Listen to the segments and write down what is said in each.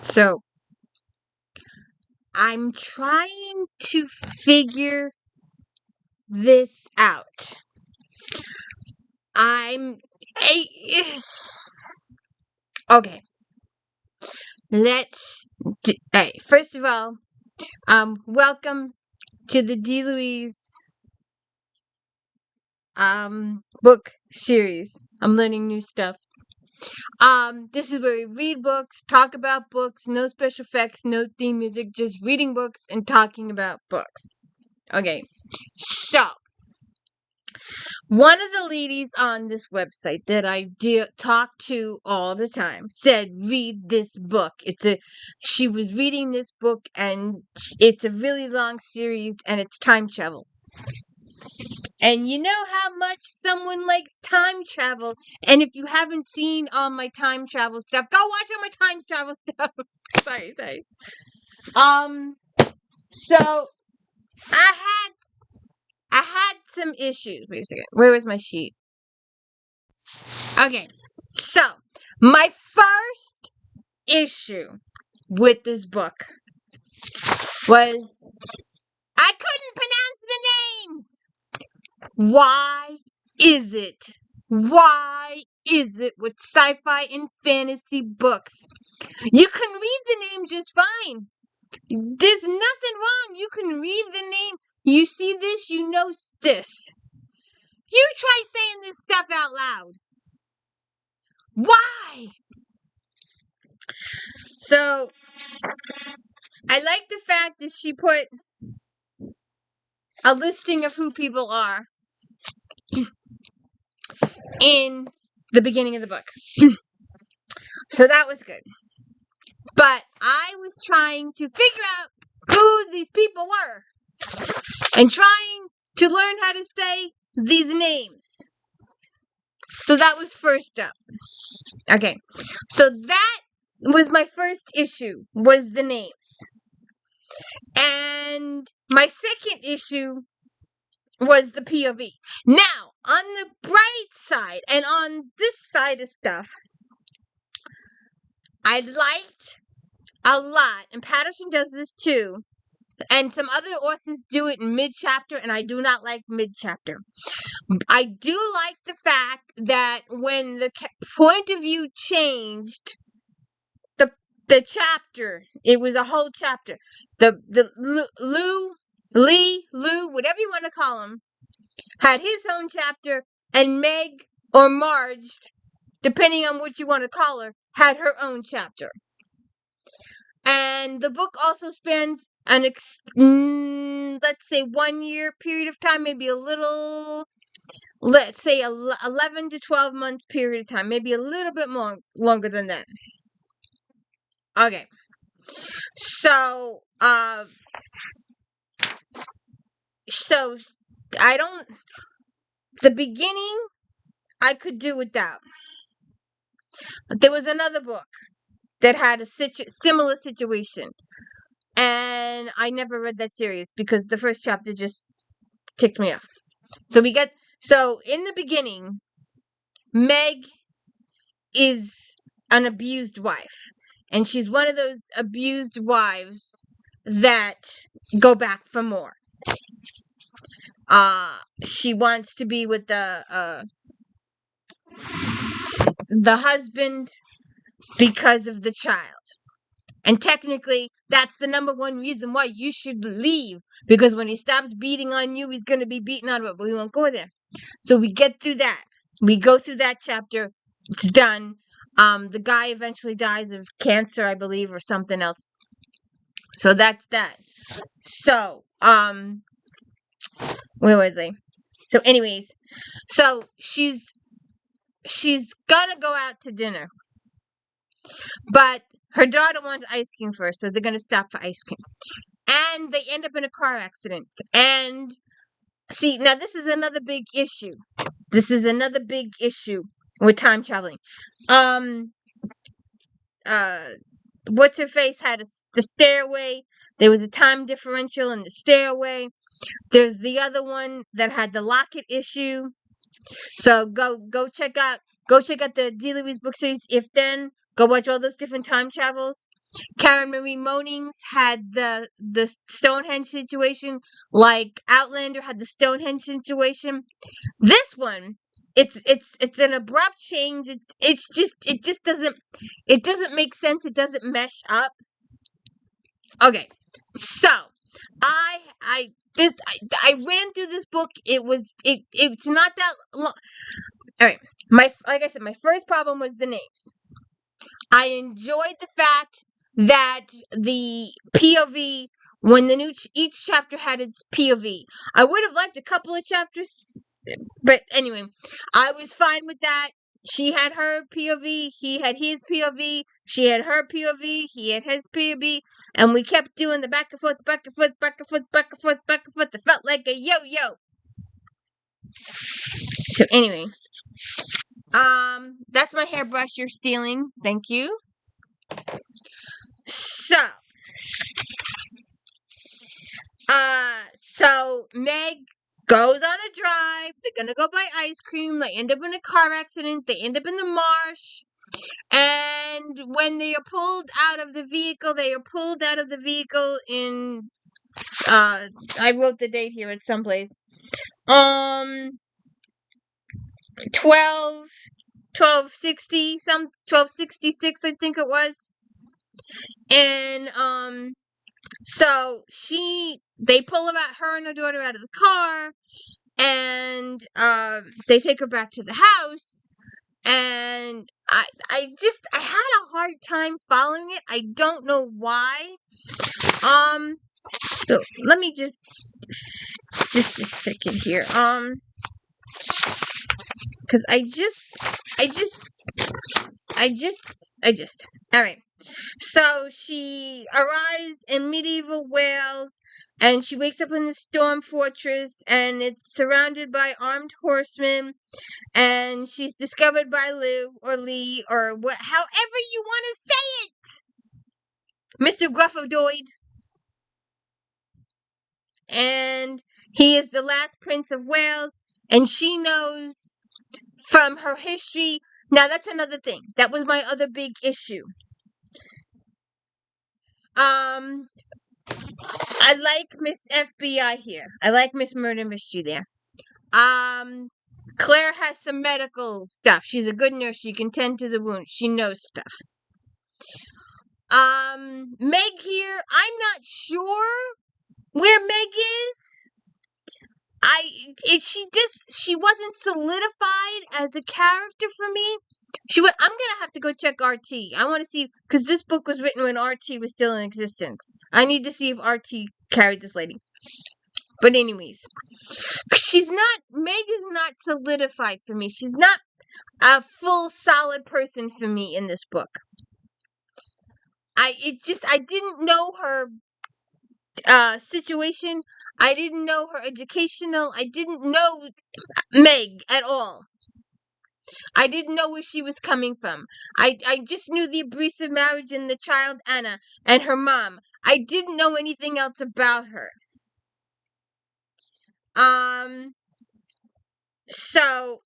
So, I'm trying to figure this out. Okay. Hey, first of all, welcome to the D. Louise book series. I'm learning new stuff. This is where we read books, talk about books, no special effects, no theme music, just reading books and talking about books. Okay, so one of the ladies on this website that I talk to all the time said, "Read this book." She was reading this book, and it's a really long series, and it's time travel. And you know how much someone likes time travel. And if you haven't seen all my time travel stuff, go watch all my time travel stuff. sorry. So I had some issues. Wait a second. Where was my sheet? Okay. So my first issue with this book was I couldn't pronounce the names. Why is it? Why is it with sci-fi and fantasy books? You can read the name just fine. There's nothing wrong. You can read the name. You see this, you know this. You try saying this stuff out loud. Why? So, I like the fact that she put a listing of who people are in the beginning of the book. So that was good. But I was trying to figure out who these people were and trying to learn how to say these names. So that was first up. Okay. So that was my first issue, was the names. And my second issue was the POV. Now, on the bright side and on this side of stuff, I liked a lot, and Patterson does this too, and some other authors do it in mid-chapter, and I do not like mid-chapter. I do like the fact that when the point of view changed, the chapter, it was a whole chapter. Lou, whatever you want to call him, had his own chapter, and Meg or Marge, depending on what you want to call her, had her own chapter. And the book also spans let's say 1 year period of time, maybe a little, let's say 11 to 12 months period of time, maybe a little bit more longer than that. Okay. So, the beginning, I could do without. But there was another book that had a similar situation. And I never read that series because the first chapter just ticked me off. So in the beginning, Meg is an abused wife. And she's one of those abused wives that go back for more. She wants to be with the husband because of the child. And technically, that's the number one reason why you should leave. Because when he stops beating on you, he's going to be beaten on it. But we won't go there. So we get through that. We go through that chapter. It's done. The guy eventually dies of cancer, I believe, or something else. So that's that. So, where was I? So anyways, so she's gonna go out to dinner. But her daughter wants ice cream first, so they're gonna stop for ice cream. And they end up in a car accident. And see, now this is another big issue. This is another big issue with time traveling. What's her face had the stairway. There was a time differential in the stairway. There's the other one that had the locket issue. So go check out the D. Louise book series. If then, Go watch all those different time travels. Karen Marie Monings had the Stonehenge situation, like Outlander had the Stonehenge situation. This one, it's an abrupt change. It just doesn't make sense. It doesn't mesh up. Okay, so I ran through this book. It's not that long. All right, like I said, my first problem was the names. I enjoyed the fact that the POV, when each chapter had its POV. I would have liked a couple of chapters, but anyway, I was fine with that. She had her POV, he had his POV, she had her POV, he had his POV, and we kept doing the back and forth, back and forth, back and forth, back and forth, back and forth. It felt like a yo-yo. So anyway, that's my hairbrush you're stealing. Thank you. So Meg goes on a drive. They're gonna go buy ice cream. They end up in a car accident. They end up in the marsh. And when they are pulled out of the vehicle, in, I wrote the date here at someplace. 1266, I think it was. And, so they pull her and her daughter out of the car, and they take her back to the house, and I had a hard time following it. I don't know why. So let me just a second here. Because I just all right. So she arrives in medieval Wales, and she wakes up in the storm fortress, and it's surrounded by armed horsemen, and she's discovered by Lou or Lee or however you want to say it, Mr. Gruffodoid, and he is the last Prince of Wales, and she knows from her history. Now that's another thing. That was my other big issue. I like Miss FBI here. I like Miss Murder Mystery there. Claire has some medical stuff. She's a good nurse. She can tend to the wound. She knows stuff. Meg here, I'm not sure where Meg is. She wasn't solidified as a character for me. I'm gonna have to go check RT. I want to see, because this book was written when RT was still in existence. I need to see if RT carried this lady. But anyways, Meg is not solidified for me. She's not a full solid person for me in this book. I didn't know her situation. I didn't know her educational. I didn't know Meg at all. I didn't know where she was coming from. I just knew the abusive marriage and the child Anna and her mom. I didn't know anything else about her. So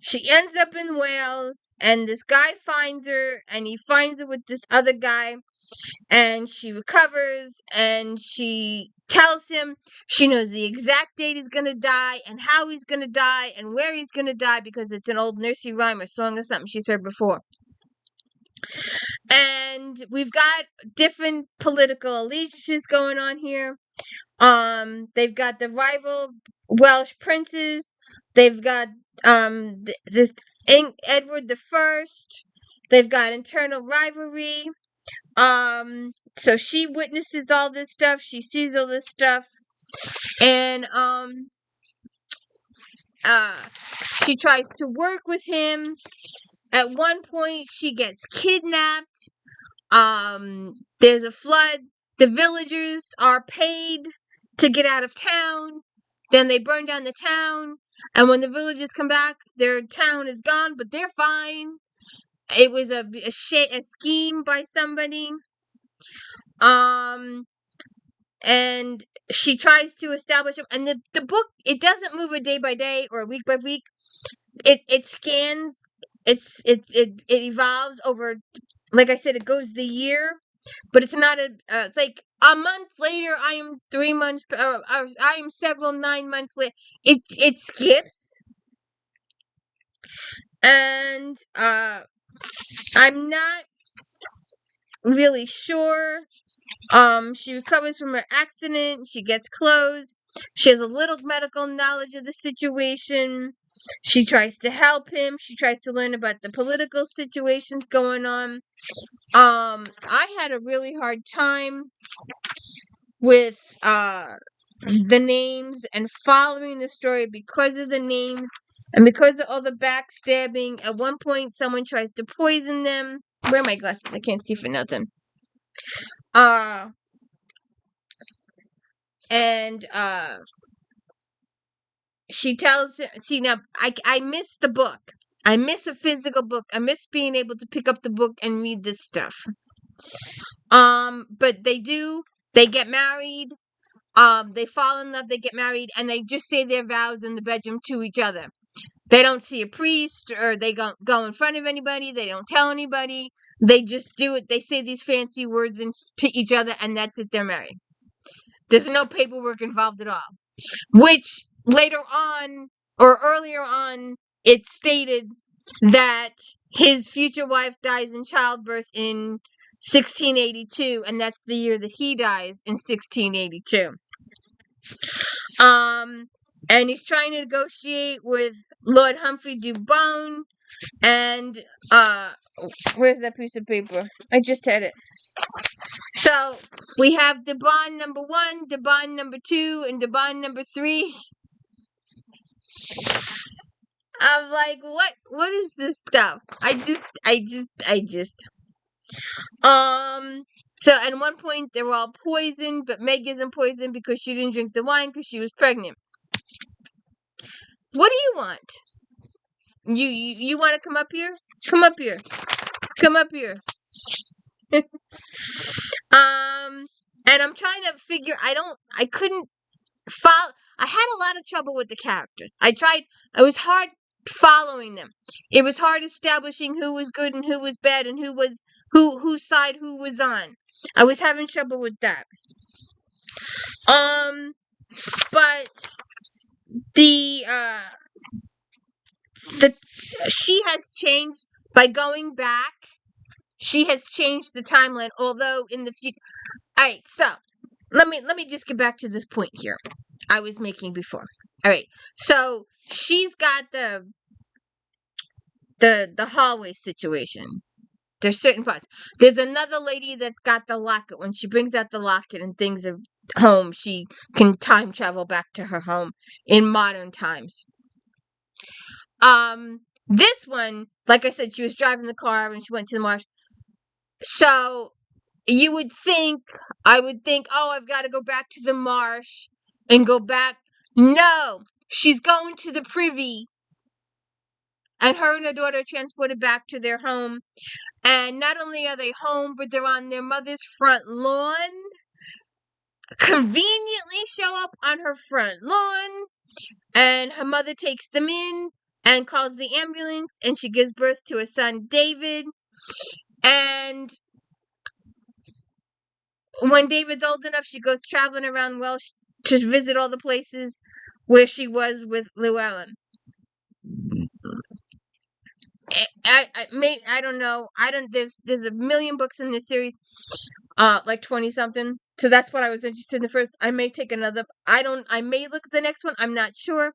she ends up in Wales, and this guy finds her, and he finds her with this other guy, and she recovers, and she tells him she knows the exact date he's gonna die, and how he's gonna die, and where he's gonna die, because it's an old nursery rhyme or song or something she's heard before. And we've got different political allegiances going on here. They've got the rival Welsh princes. They've got this Edward the First. They've got internal rivalry. So she witnesses all this stuff. She sees all this stuff, and she tries to work with him. At one point, she gets kidnapped. There's a flood. The villagers are paid to get out of town. Then they burn down the town. And when the villagers come back, their town is gone, but they're fine. It was a scheme by somebody. And she tries to establish, and the book, it doesn't move a day by day or a week by week. It scans it evolves over, like I said, it goes the year, but it's not it's like a month later. I am 3 months, or I am several 9 months later. It skips, and I'm not really sure. She recovers from her accident. She gets clothes. She has a little medical knowledge of the situation. She tries to help him. She tries to learn about the political situations going on. I had a really hard time with the names and following the story because of the names and because of all the backstabbing. At one point, someone tries to poison them. Where are my glasses? I can't see for nothing. And she tells, see, now I miss the book. I miss a physical book. I miss being able to pick up the book and read this stuff. But they get married. They fall in love, they get married, and they just say their vows in the bedroom to each other. They don't see a priest, or they don't go in front of anybody. They don't tell anybody. They just do it. They say these fancy words to each other, and that's it. They're married. There's no paperwork involved at all. Which later on, or earlier on, it stated that his future wife dies in childbirth in 1682, and that's the year that he dies, in 1682. And he's trying to negotiate with Lord Humphrey Dubone, and where's that piece of paper? I just had it. So we have Dubon number 1, Dubon number 2, and Dubon number 3. I'm like, what is this stuff? I just. So at one point they were all poisoned, but Meg isn't poisoned because she didn't drink the wine because she was pregnant. What do you want? You want to come up here? Come up here. Come up here. And I'm trying to figure. I couldn't follow. I had a lot of trouble with the characters. I tried. It was hard following them. It was hard establishing who was good and who was bad and whose side who was on. I was having trouble with that. But the she has changed by going back. She has changed the timeline, although in the future. All right, so let me just get back to this point here I was making before. All right, so she's got the hallway situation. There's certain parts. There's another lady that's got the locket. When she brings out the locket and things are home, she can time travel back to her home in modern times. This one, like I said, she was driving the car and she went to the marsh. So I would think, oh, I've got to go back to the marsh and go back. No, she's going to the privy, and her and her daughter are transported back to their home. And not only are they home, but they're on their mother's front lawn. Conveniently show up on her front lawn, and her mother takes them in and calls the ambulance, and she gives birth to a son, David. And when David's old enough, she goes traveling around Welsh to visit all the places where she was with Llewellyn. I don't know. There's a million books in this series, like 20 something. So that's what I was interested in the first. I may take another. I may look at the next one. I'm not sure.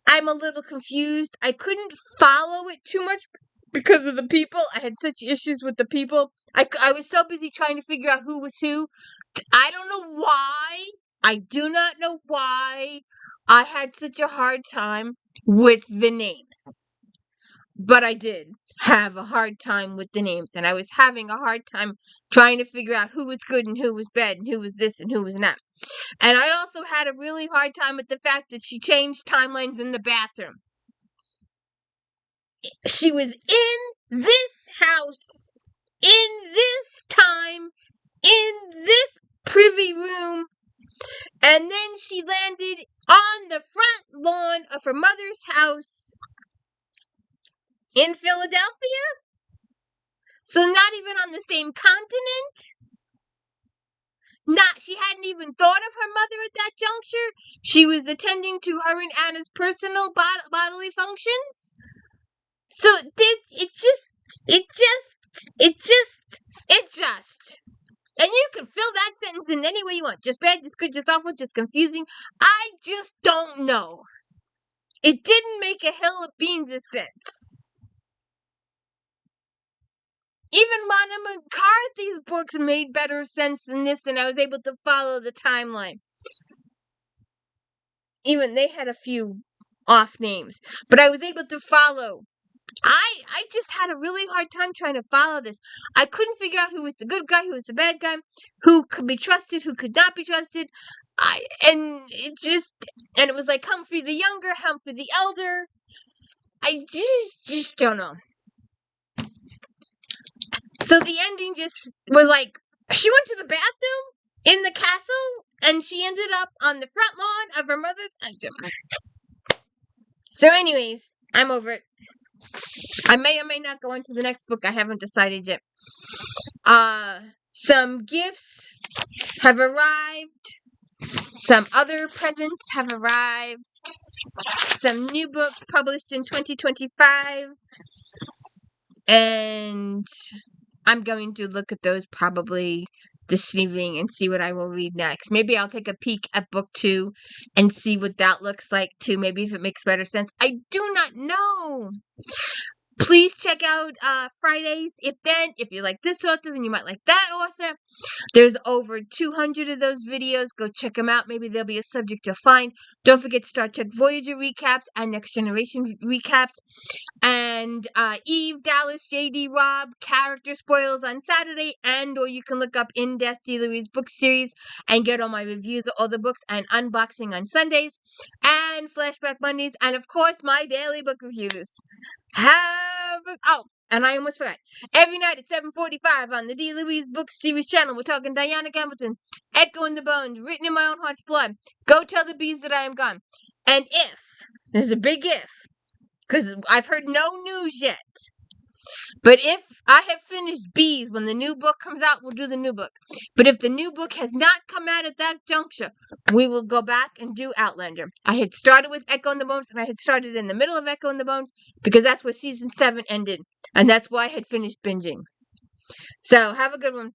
I'm a little confused. I couldn't follow it too much because of the people. I had such issues with the people. I was so busy trying to figure out who was who. I don't know why. I do not know why I had such a hard time with the names. But I did have a hard time with the names, and I was having a hard time trying to figure out who was good and who was bad and who was this and who was not. And I also had a really hard time with the fact that she changed timelines in the bathroom. She was in this house, in this time, in this privy room, and then she landed on the front lawn of her mother's house in Philadelphia? So not even on the same continent? She hadn't even thought of her mother at that juncture? She was attending to her and Anna's personal bodily functions? So it just. And you can fill that sentence in any way you want. Just bad, just good, just awful, just confusing. I just don't know. It didn't make a hill of beans of sense. Even Monica McCarthy's books made better sense than this, and I was able to follow the timeline. Even they had a few off names, but I was able to follow. I just had a really hard time trying to follow this. I couldn't figure out who was the good guy, who was the bad guy, who could be trusted, who could not be trusted. And it was like Humphrey the Younger, Humphrey the Elder. I just don't know. So the ending just was like, she went to the bathroom in the castle, and she ended up on the front lawn of her mother's. So anyways, I'm over it. I may or may not go into the next book. I haven't decided yet. Some gifts have arrived. Some other presents have arrived. Some new books published in 2025. And I'm going to look at those probably this evening and see what I will read next. Maybe I'll take a peek at book 2 and see what that looks like too. Maybe if it makes better sense. I do not know. Please check out Fridays. If you like this author, then you might like that author. There's over 200 of those videos. Go check them out. Maybe there'll be a subject to find. Don't forget Star Trek Voyager recaps and Next Generation recaps. And Eve, Dallas, JD, Rob, character spoils on Saturday. Or you can look up In-Depth D. Louise book series and get all my reviews of all the books and unboxing on Sundays. And Flashback Mondays. And of course, my daily book reviews. And I almost forgot. Every night at 7:45 on the D. Louise Book Series channel, we're talking Diana Gambleton, Echo in the Bones, Written in My Own Heart's Blood. Go tell the bees that I am gone. And there's a big if, because I've heard no news yet. But if I have finished Bees when the new book comes out, we'll do the new book. But if the new book has not come out at that juncture, we will go back and do Outlander. I had started with Echo in the Bones, and I had started in the middle of Echo in the Bones, because that's where season 7 ended. And that's why I had finished binging. So, have a good one.